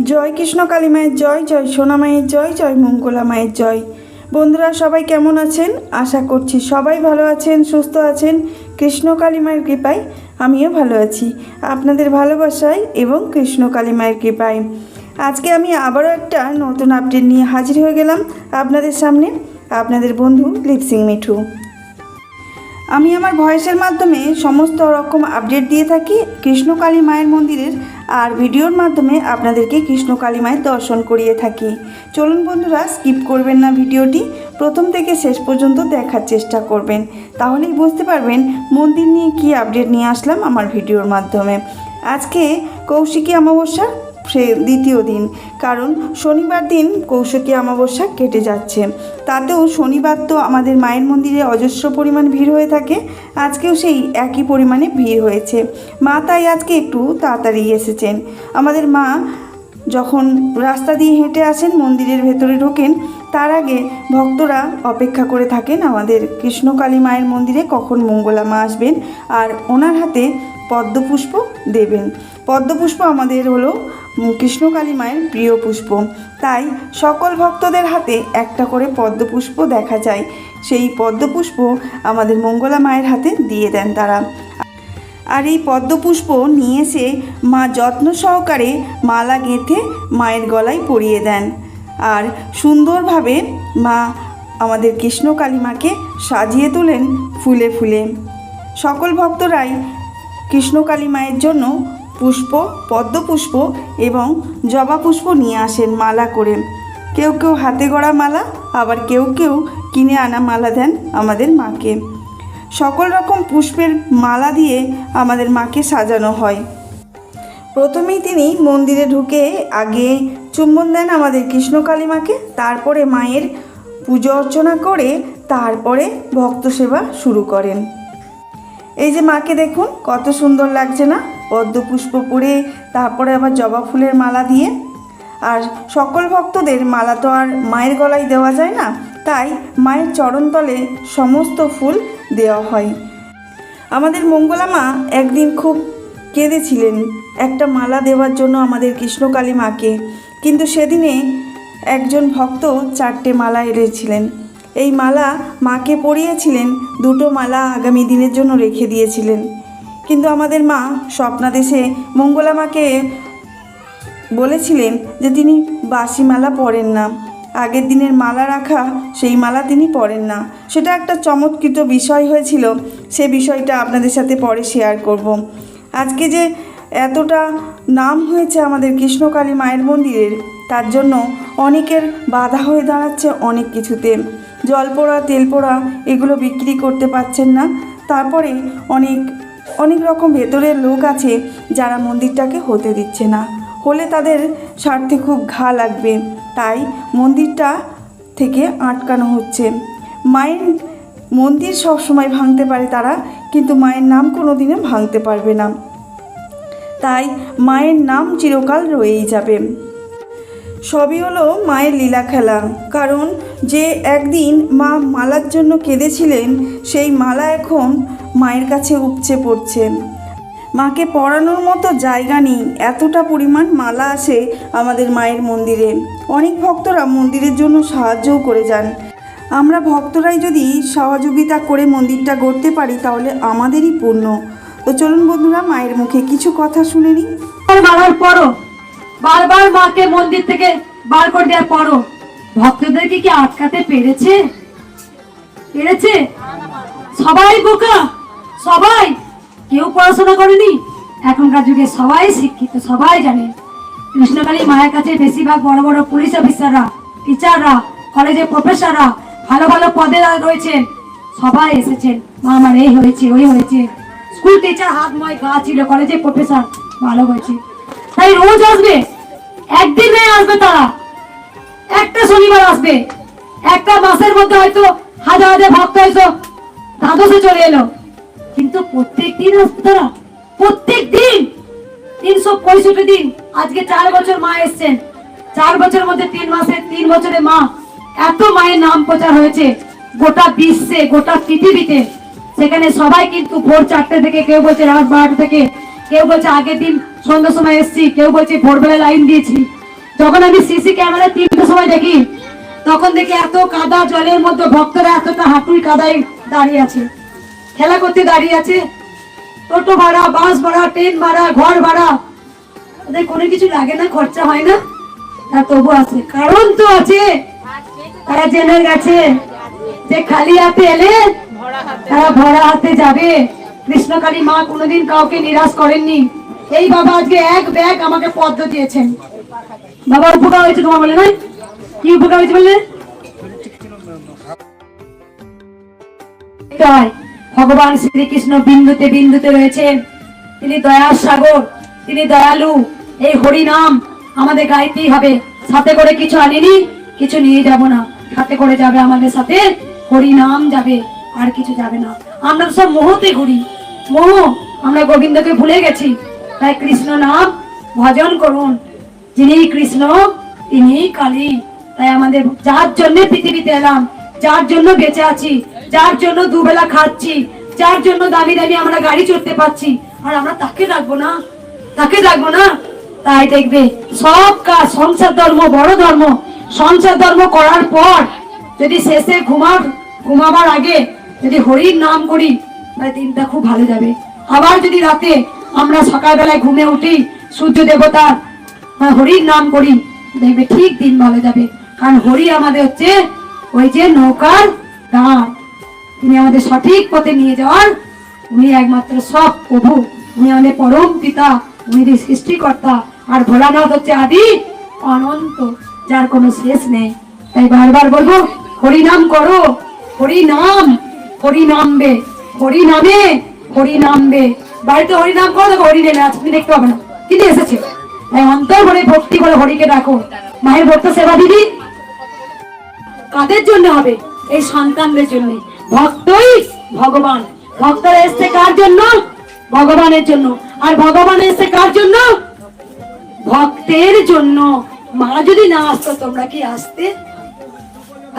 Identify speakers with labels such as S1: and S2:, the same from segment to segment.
S1: জয় কৃষ্ণ কালী মায়ের জয়, জয় সোনা মায়ের জয়, জয় মঙ্গলা মায়ের জয়। বন্ধুরা সবাই কেমন আছেন? আশা করছি সবাই ভালো আছেন, সুস্থ আছেন। কৃষ্ণ কালী মায়ের কৃপায় আমিও ভালো আছি, আপনাদের ভালোবাসায় এবং কৃষ্ণ কালী মায়ের কৃপায়। আজকে আমি আবারও একটা নতুন আপডেট নিয়ে হাজির হয়ে গেলাম আপনাদের সামনে, আপনাদের বন্ধু লিপসিং মিঠু। আমি আমার ভয়েসের মাধ্যমে সমস্ত রকম আপডেট দিয়ে থাকি কৃষ্ণ কালী মায়ের মন্দিরের, আর ভিডিওর মাধ্যমে আপনাদেরকে কৃষ্ণ কালী মায়ের দর্শন করিয়ে থাকি। চলুন বন্ধুরা, স্কিপ করবেন না, ভিডিওটি প্রথম থেকে শেষ পর্যন্ত দেখার চেষ্টা করবেন, তাহলেই বুঝতে পারবেন মন্দির নিয়ে কী আপডেট নিয়ে আসলাম আমার ভিডিওর মাধ্যমে। আজকে কৌশিকী অমাবস্যার দ্বিতীয় দিন, কারণ শনিবার দিন কৌশিকী অমাবস্যা কেটে যাচ্ছে। তাতেও শনিবার তো আমাদের মায়ের মন্দিরে অজস্র পরিমাণ ভিড় হয়ে থাকে, আজকেও সেই একই পরিমাণে ভিড় হয়েছে। মা তাই আজকে একটু তাড়াতাড়ি এসেছেন। আমাদের মা যখন রাস্তা দিয়ে হেঁটে আসেন, মন্দিরের ভেতরে ঢোকেন, তার আগে ভক্তরা অপেক্ষা করে থাকেন আমাদের কৃষ্ণ কালী মায়ের মন্দিরে কখন মঙ্গলা মা আসবেন আর ওনার হাতে পদ্মপুষ্প দেবেন। পদ্মপুষ্প আমাদের হলো কৃষ্ণ কালী মায়ের প্রিয় পুষ্প, তাই সকল ভক্তদের হাতে একটা করে পদ্মপুষ্প দেখা যায়। সেই পদ্মপুষ্প আমাদের মঙ্গলা মায়ের হাতে দিয়ে দেন তারা। আর এই পদ্মপুষ্প নিয়ে এসে মা যত্ন সহকারে মালা গেঁথে মায়ের গলায় পরিয়ে দেন, আর সুন্দরভাবে মা আমাদের কৃষ্ণ কালী মাকে সাজিয়ে তোলেন ফুলে ফুলে। সকল ভক্তরাই কৃষ্ণ কালী মায়ের জন্য পুষ্প, পদ্মপুষ্প এবং জবা পুষ্প নিয়ে আসেন মালা করে। কেউ কেউ হাতে গড়া মালা, আবার কেউ কেউ কিনে আনা মালা দেন আমাদের মাকে। সকল রকম পুষ্পের মালা দিয়ে আমাদের মাকে সাজানো হয়। প্রথমেই তিনি মন্দিরে ঢুকে আগে চুম্বন দেন আমাদের কৃষ্ণ কালী মাকে, তারপরে মায়ের পুজো অর্চনা করে তারপরে ভক্ত সেবা শুরু করেন। এই যে মাকে দেখুন কত সুন্দর লাগছে না, পদ্মপুষ্প পরে তারপরে আবার জবা ফুলের মালা দিয়ে। আর সকল ভক্তদের মালা তো আর মায়ের গলায় দেওয়া যায় না, তাই মায়ের চরণতলে সমস্ত ফুল দেওয়া হয়। আমাদের মঙ্গলা মা একদিন খুব কেঁদেছিলেন একটা মালা দেওয়ার জন্য আমাদের কৃষ্ণ কালী মাকে, কিন্তু সেদিনে একজন ভক্ত 4টে মালা এনেছিলেন। এই মালা মাকে পরিয়েছিলেন, 2টো মালা আগামী দিনের জন্য রেখে দিয়েছিলেন। কিন্তু আমাদের মা স্বপ্নাদেশে মঙ্গলা মাকে বলেছিলেন যে তিনি বাসি মালা পরেন না, আগের দিনের মালা রাখা সেই মালা তিনি পরেন না। সেটা একটা চমৎকৃত বিষয় হয়েছিল, সে বিষয়টা আপনাদের সাথে পরে শেয়ার করব। আজকে যে এতটা নাম হয়েছে আমাদের কৃষ্ণ কালী মায়ের মন্দিরের, তার জন্য অনেকের বাধা হয়ে দাঁড়াচ্ছে অনেক কিছুতে। জল পোড়া, তেল পোড়া এগুলো বিক্রি করতে পারছেন না। তারপরে অনেক রকম ভেতরের লোক আছে যারা মন্দিরটাকে হতে দিচ্ছে না, হলে তাদের স্বার্থে খুব ঘা লাগবে, তাই মন্দিরটা থেকে আটকানো হচ্ছে। মায়ের মন্দির সবসময় ভাঙতে পারে তারা, কিন্তু মায়ের নাম কোনো দিনে ভাঙতে পারবে না, তাই মায়ের নাম চিরকাল রয়েই যাবে। সবই হলো মায়ের লীলা খেলা, কারণ যে একদিন মা মালার জন্য কেঁদেছিলেন, সেই মালা এখন মায়ের কাছে উপচে পড়ছে। মাকে পরানোর মতো জায়গা নেই, এতটা পরিমাণ মালা আসে আমাদের মায়ের মন্দিরে। অনেক ভক্তরা মন্দিরের জন্য সাহায্যও করে যান। আমরা ভক্তরাই যদি সহযোগিতা করে মন্দিরটা গড়তে পারি তাহলে আমাদেরই পুণ্য। তো চলুন বন্ধুরা, মায়ের মুখে কিছু কথা শুনে নিই।
S2: মারার পরও, বারবার মাকে মন্দির থেকে বার করে দেওয়ার পরও ভক্তদেরকে কি আটকাতে পেরেছে? সবাই বোকা, সবাই, কেউ পড়াশোনা করেনি। এখনকার যুগে সবাই শিক্ষিত, সবাই জানে কৃষ্ণকালী মায়ের কাছে বেশিরভাগ বড় বড় পুলিশ অফিসাররা, টিচাররা, কলেজের প্রফেসররা, ভালো ভালো পদে রয়েছেন, সবাই এসেছেন। মা আমার এই হয়েছে, ওই হয়েছে। স্কুল টিচার হাত ময় গা ছিল, কলেজের প্রফেসর ভালো হয়েছে। তাই রোজ আসবে, একদিন নেই আসবে তারা, একটা শনিবার আসবে, একটা মাসের মধ্যে হয়তো হাজার হাজার ভক্ত হয়তো দ্বাদশে চলে এলো, কিন্তু প্রত্যেক দিন আসবে তারা, প্রত্যেক দিন 365 দিন। আজকে 4 বছর মা এসছেন, 4 বছরের মধ্যে 3 মাসে 3 বছরে মা এত মায়ের নাম প্রচার হয়েছে গোটা বিশ্বে, গোটা পৃথিবীতে। সেখানে সবাই কিন্তু ভোর 4টে থেকে, কেউ বলছে রাত 12টা থেকে, কেউ বলছে আগের দিন সন্ধ্যার সময় এসেছি, কেউ বলছে ভোরবেলা লাইন দিয়েছি। যখন আমি সিসি ক্যামেরা 3টের সময় দেখি, তখন দেখি এত কাদা জলের মধ্যে ভক্তরা এতটা হাঁটুই কাদায় দাঁড়িয়ে আছে, খেলা করতে দাঁড়িয়ে আছে। টোটো ভাড়া, বাস ভাড়া, ট্রেন ভাড়া, ঘর ভাড়া, ওদের কোনো কিছু লাগে না, খরচা হয় না, আর তবু আছে। কারণ তো আছে, তারা জেনে গেছে যে খালি হাতে এলে তারা ভরা হাতে যাবে। কৃষ্ণকালী মা কোনোদিন কাউকে নিরাশ করেননি। এই বাবা আজকে এক ব্যাগ আমাকে পদ্ম দিয়েছেন। বাবা উপকার হয়েছে তোমার, বলে না? কি উপকার হয়েছে বললে? ভগবান শ্রীকৃষ্ণ বিন্দুতে বিন্দুতে রয়েছেন। তিনি দয়ার সাগর, তিনি দয়ালু। এই হরি নাম আমাদের গাইতেই হবে। সাথে করে কিছু আনিনি, কিছু নিয়ে যাব না, সাথে করে যাবে আমাদের সাথে হরি নাম যাবে, আর কিছু যাবে না। আমরা সব মোহতে ঘুরি, মোহ, আমরা গোবিন্দকে ভুলে গেছি। তাই কৃষ্ণ নাম ভজন করুন। যিনি কৃষ্ণ তিনি কালী। তাই আমাদের যার জন্য পৃথিবীতে এলাম, যার জন্য বেঁচে আছি, যার জন্য দুবেলা খাচ্ছি, যার জন্য দামি দামি আমরা গাড়ি চড়তে পারছি, আর আমরা তাকে ডাকবো না, তাকে ডাকবো না। তাই দেখবে সব কাজ, সংসার ধর্ম বড় ধর্ম, সংসার ধর্ম করার পর যদি শেষে ঘুমাবার আগে যদি হরির নাম করি, তাহলে দিনটা খুব ভালো যাবে। আবার যদি রাতে আমরা সকালবেলায় ঘুমে উঠি, সূর্য দেবতার হরির নাম করি, দেখবে ঠিক দিন ভালো যাবে। কারণ হরি আমাদের হচ্ছে ওই যে নৌকার দাঁড়, তিনি আমাদের সঠিক পথে নিয়ে যাওয়ার, উনি একমাত্র সব প্রভু, উনি আমাদের পরম পিতা, উনি সৃষ্টিকর্তা। আর ভোলানাথ হচ্ছে আদি অনন্ত, যার কোনো শেষ নেই। তাই বারবার বলবো, হরি নাম করো, হরি নাম, হরি নামবে, হরি নামে, হরি নামবে। বাড়িতে হরি নাম করো, দেখো হরি নেমে আছে, তুমি দেখতে পাবে না, কিন্তু এসেছে। তাই অন্তর ভরে ভক্তি করে হরিকে ডাকো। মায়ের ভক্ত সেবা দিদি কাদের জন্য হবে? এই সন্তানদের জন্য। ভক্তই ভগবান। ভক্তরা এসছে কার জন্য? ভগবানের জন্য। আর ভগবান এসছে কার জন্য? ভক্তের জন্য। মা যদি না আসতো, তোমরা কি আসতে?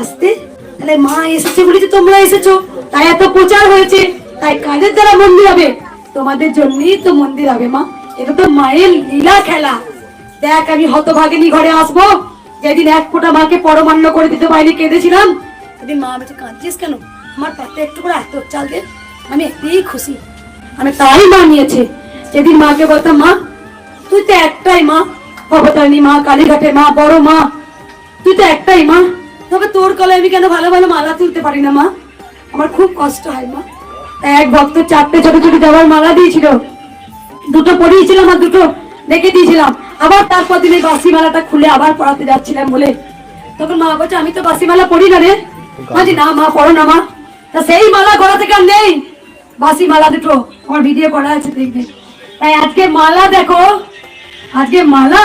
S2: আসতে? তাহলে মা এসেছে বলে তো তোমরা এসেছো, তাই এত প্রচার হয়েছে। তাই কাদের দ্বারা মন্দির হবে? তোমাদের জন্যই তো মন্দির হবে মা। এটা তো মায়ের লীলা খেলা। দেখ, আমি হতভাগিনী ঘরে আসবো, যেদিন এক ফোঁটা মাকে পরমান্ন করে দিতে পারিনি, কেঁদেছিলাম। সেদিন মা বলছে, কাঁদছিস কেন? আমার পাতে একটু করে এত চাল দে, আমি এতেই খুশি। আমি তাই মা নিয়েছে। যেদিন মাকে বলতাম, মা তুই তো একটাই মা, অবতারিণী মা, কালীঘাটের মা, বড় মা, তুই তো একটাই মা, তবে তোর কলে আমি কেন ভালো ভালো মালা তুলতে পারি না মা? আমার খুব কষ্ট হয় মা। এক ভক্ত 4টে ছোট ছোট জবার মালা দিয়েছিল, 2টো পরিয়েছিলাম আর 2টো রেখে দিয়েছিলাম। আবার তারপর দিন বাসি মালাটা খুলে আবার পড়াতে যাচ্ছিলাম বলে, তখন মা বলছে, আমি তো বাসি মালা পড়ি না রে। বলছি, না মা, পড়ো না মা। তা সেই মালা গলা থেকে আর নেই, বাসি মালা 2টো আমার ভিডিও করা আছে, দেখবে। তাই আজকে মালা দেখো, আজকে মালা,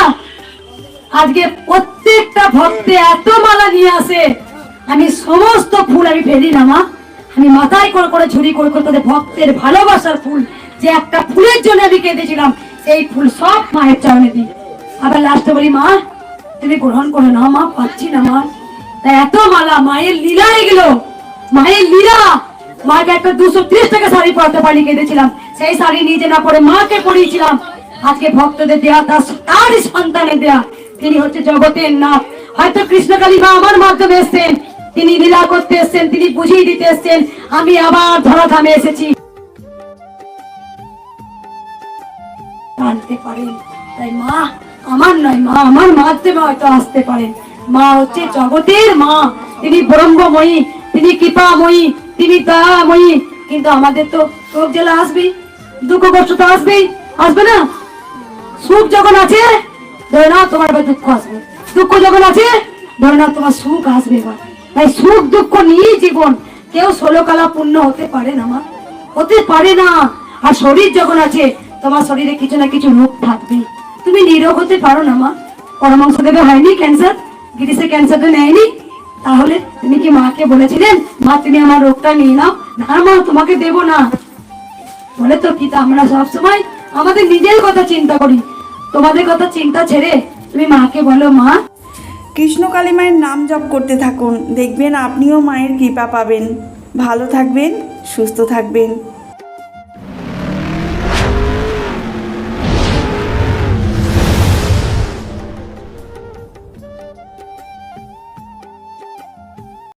S2: আজকে প্রত্যেকটা ভক্তে এত মালা নিয়ে আসে। আমি সমস্ত ফুল আমি ফেলি না মা, আমি মাথায় করে করে ঝুড়ি করে করে তাদের ভক্তের ভালোবাসার ফুল, যে একটা ফুলের জন্য আমি কেঁদেছিলাম, সেই ফুল সব মায়ের চরণে দিই। আবার লাস্টে বলি, মা তুমি গ্রহণ করো না মা, পাচ্ছি না মা। তাই এত মালা, মায়ের লীলা এগুলো, মায়ের লীলা। মাকে একটা 230 টাকা শাড়ি পরাতে পারি, কেঁদেছিলাম। সেই শাড়ি নিজে না পরে মাকে পরিয়েছিলাম। আজকে ভক্তদের দেয়া, তার সন্তানের দেয়া, তিনি হচ্ছে জগতের নাথ। হয়তো কৃষ্ণকালী মা আমার মাধ্যমে এসছেন, তিনি লীলা করতে এসছেন, তিনি বুঝিয়ে দিতে এসছেন। আমি আবার ধরাধামে এসেছি, আনতে পারেন। তাই মা আমার নয়, মা আমার মাধ্যমে হয়তো আসতে পারেন। মা হচ্ছে জগতের মা, তিনি ব্রহ্মময়ী, তিনি কৃপাময়ী, তিনি দয়াময়ী। কিন্তু আমাদের তো রোগ জ্বালা আসবেই, দুঃখ কষ্ট তো আসবেই, আসবে না? সুখ যখন আছে, ধরে না তোমার দুঃখ আসবে, দুঃখ যখন আছে ধরে না তোমার সুখ আসবে। তাই সুখ দুঃখ নিয়ে জীবন। কেউ 16 কালা পূর্ণ হতে পারে না মা, হতে পারে না। আর শরীর যখন আছে, তোমার শরীরে কিছু না কিছু রোগ থাকবে, তুমি নিরোগ হতে পারো না মা। পরমাংশ দেবে হয়নি ক্যান্সার, গিরিশে ক্যান্সারটা নেয়নি, তাহলে তুমি কি মাকে বলেছিলেন, মা তুমি আমার রোগটা নিয়ে নাও? না মা, তোমাকে দেব না বলে তো কি? আমরা সবসময় আমাদের নিজের কথা চিন্তা করি, তোমাদের কথা চিন্তা ছেড়ে তুমি মাকে বলো, মা।
S1: কৃষ্ণ কালী মায়ের নাম জপ করতে থাকুন, দেখবেন আপনিও মায়ের কৃপা পাবেন। ভালো থাকবেন, সুস্থ থাকবেন।